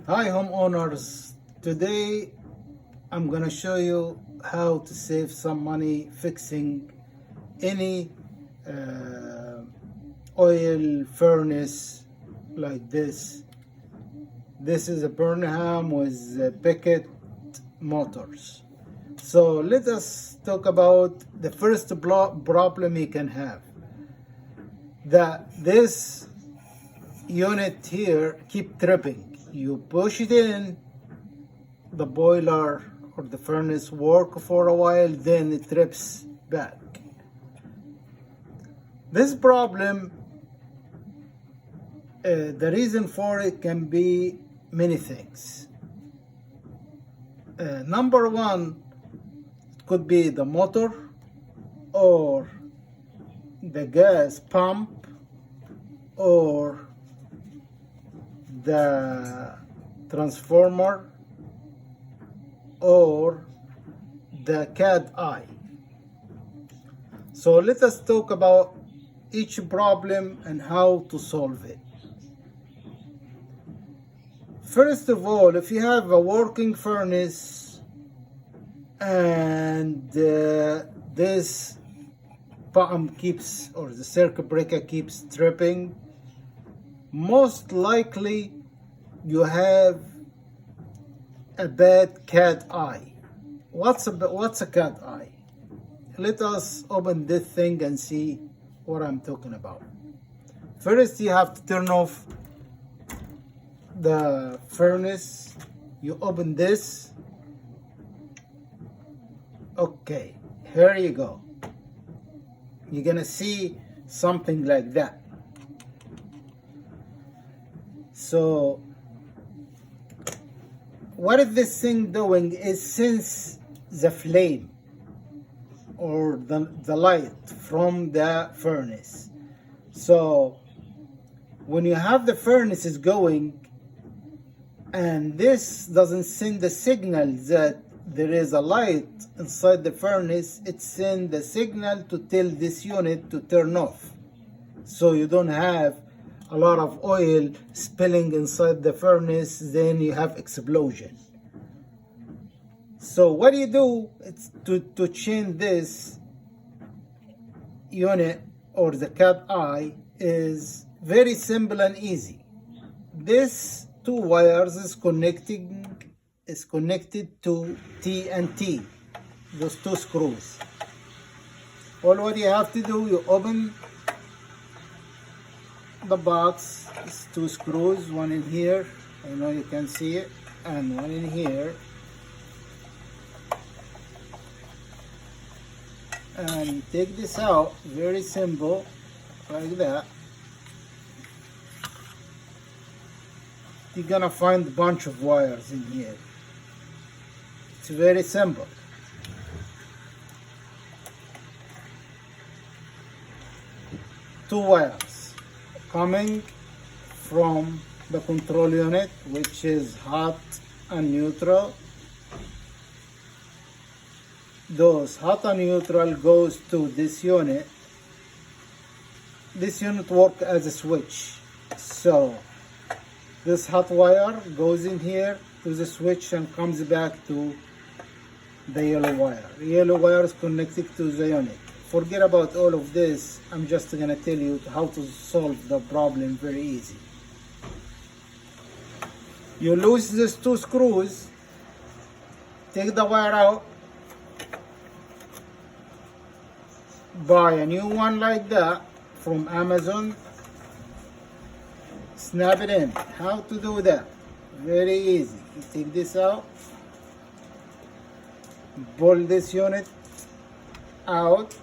Hi homeowners, today I'm gonna show you how to save some money fixing any oil furnace like this. This is a Burnham with Beckett motors. So let us talk about the first problem you can have. That this unit here keep tripping. You push it in, the boiler or the furnace work for a while, then it trips back. This problem, the reason for it can be many things. Number one, it could be the motor or the gas pump or the transformer or the cat eye. So let us talk about each problem and how to solve it. First of all, if you have a working furnace and this pump keeps, or the circuit breaker keeps tripping, most likely you have a bad cat eye. What's a cat eye? Let us open this thing and see what I'm talking about. First, you have to turn off the furnace. You open this. Okay, here you go. You're gonna see something like that. So what is this thing doing is, since the flame or the light from the furnace. So when you have the furnace is going and this doesn't send the signal that there is a light inside the furnace, it sends the signal to tell this unit to turn off. So you don't have a lot of oil spilling inside the furnace, then you have explosion. So what you do, it's to change this unit or the cat eye is very simple and easy. This two wires is connected to T and T, those two screws. All what you have to do, you open the box. It's two screws, one in here, I know you can see it, and one in here. And take this out, very simple, like that. You're gonna find a bunch of wires in here. It's very simple. Two wires coming from the control unit, which is hot and neutral. Those hot and neutral goes to this unit. This unit works as a switch. So this hot wire goes in here to the switch and comes back to the yellow wire. The yellow wire is connected to the unit. Forget about all of this. I'm just gonna tell you how to solve the problem very easy. You lose these two screws, take the wire out, buy a new one like that from Amazon, snap it in. How to do that? Very easy. You take this out, pull this unit out,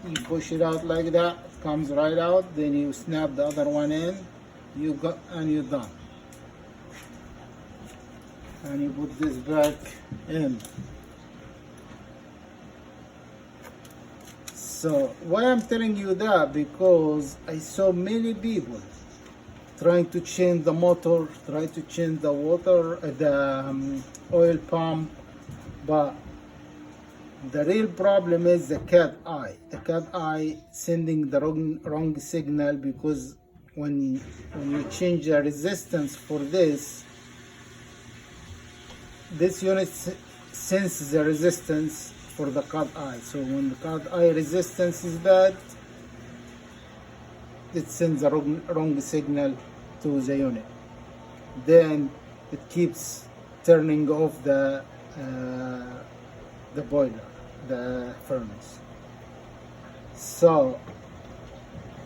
you push it out like that, it comes right out, then you snap the other one in, you got, and you're done. And you put this back in. So why I'm telling you that, because I saw many people trying to change the motor, trying to change the water, the oil pump, but the real problem is the cat eye. The cat eye sending the wrong signal, because when you change the resistance for this unit senses the resistance for the cut eye. So when the cut eye resistance is bad, it sends a wrong signal to the unit. Then it keeps turning off the boiler, the furnace. So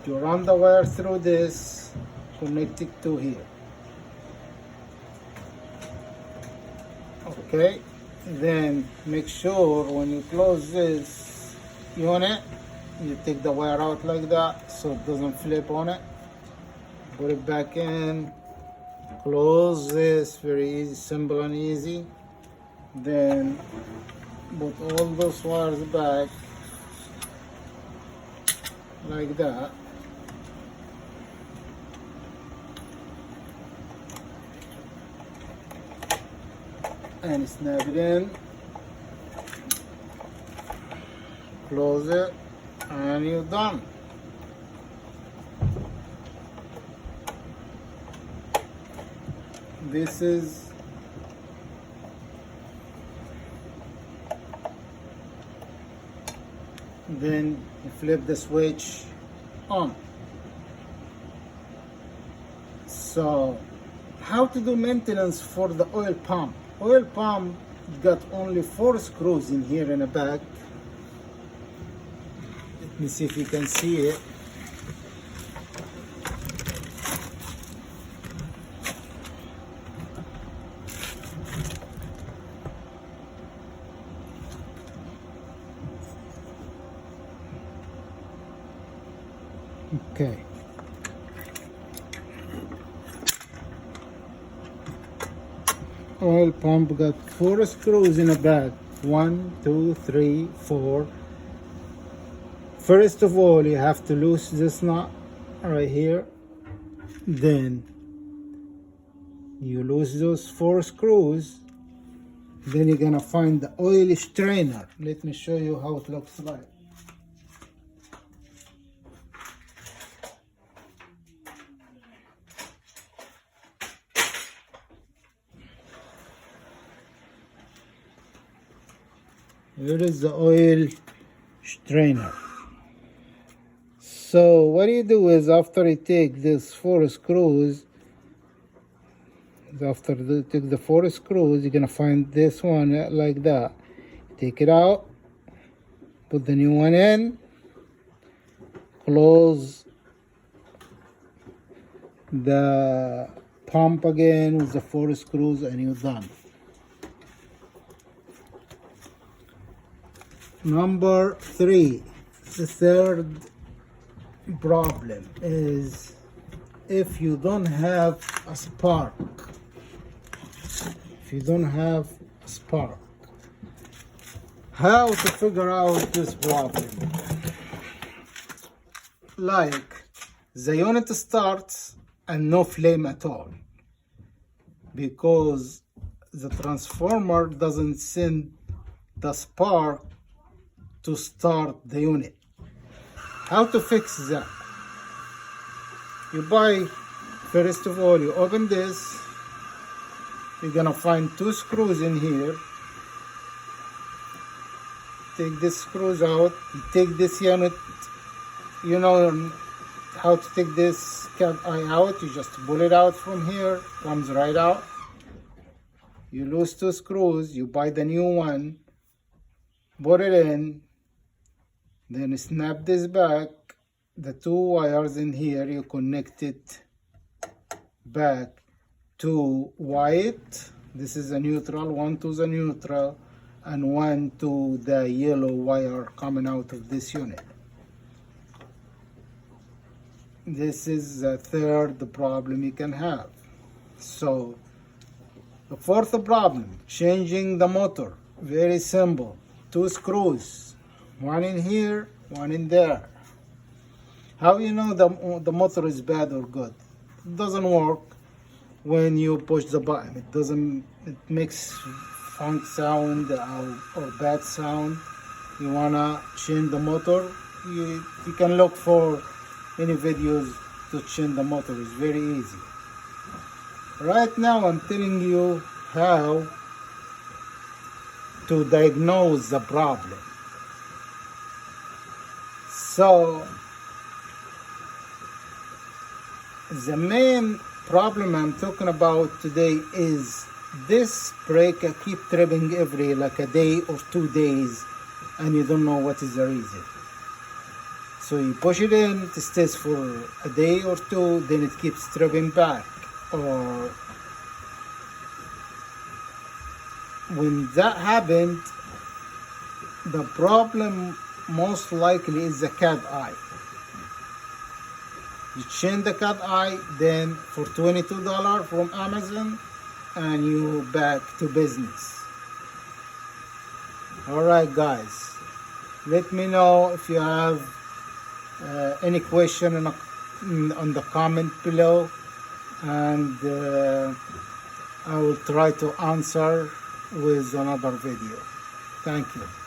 to run the wire through this, connect it to here. Okay, then make sure when you close this unit, you take the wire out like that so it doesn't flip on it. Put it back in, close this, very easy, simple and easy. Then put all those wires back like that. And snap it in, close it, and you're done. This is then you flip the switch on. So how to do maintenance for the oil pump? Oil pump got only 4 screws in here in the back. Let me see if you can see it. Okay. Oil pump got 4 screws in the back. 1, 2, 3, 4. First of all, you have to loosen this nut right here. Then you lose those 4 screws. Then you're gonna find the oil strainer. Let me show you how it looks like. Here is the oil strainer. So what you do is, after you take these 4 screws, after you take the 4 screws, you're gonna find this one like that. Take it out, put the new one in, close the pump again with the 4 screws, and you're done. Number 3, the third problem is if you don't have a spark. If you don't have a spark, how to figure out this problem? Like, the unit starts and no flame at all because the transformer doesn't send the spark to start the unit. How to fix that? You buy, first of all, you open this. You're gonna find 2 screws in here. Take these screws out. You take this unit. You know how to take this cat eye out. You just pull it out from here. Comes right out. You lose 2 screws. You buy the new one. Put it in. Then snap this back. The 2 wires in here, you connect it back to white. This is a neutral, one to the neutral, and one to the yellow wire coming out of this unit. This is the third problem you can have. So the fourth problem, changing the motor. Very simple. 2 screws, one in here, one in there. How you know the motor is bad or good? It doesn't work when you push the button. It makes funk sound or bad sound. You wanna change the motor, you can look for any videos to change the motor. Is very easy. Right now I'm telling you how to diagnose the problem. So the main problem I'm talking about today is this brake keep tripping every like a day or 2 days, and you don't know what is the reason. So you push it in, it stays for a day or two, then it keeps tripping back. Or when that happened, the problem most likely is the cat eye. You change the cat eye, then for $22 from Amazon, and you back to business. Alright guys, let me know if you have any question on the comment below, and I will try to answer with another video. Thank you.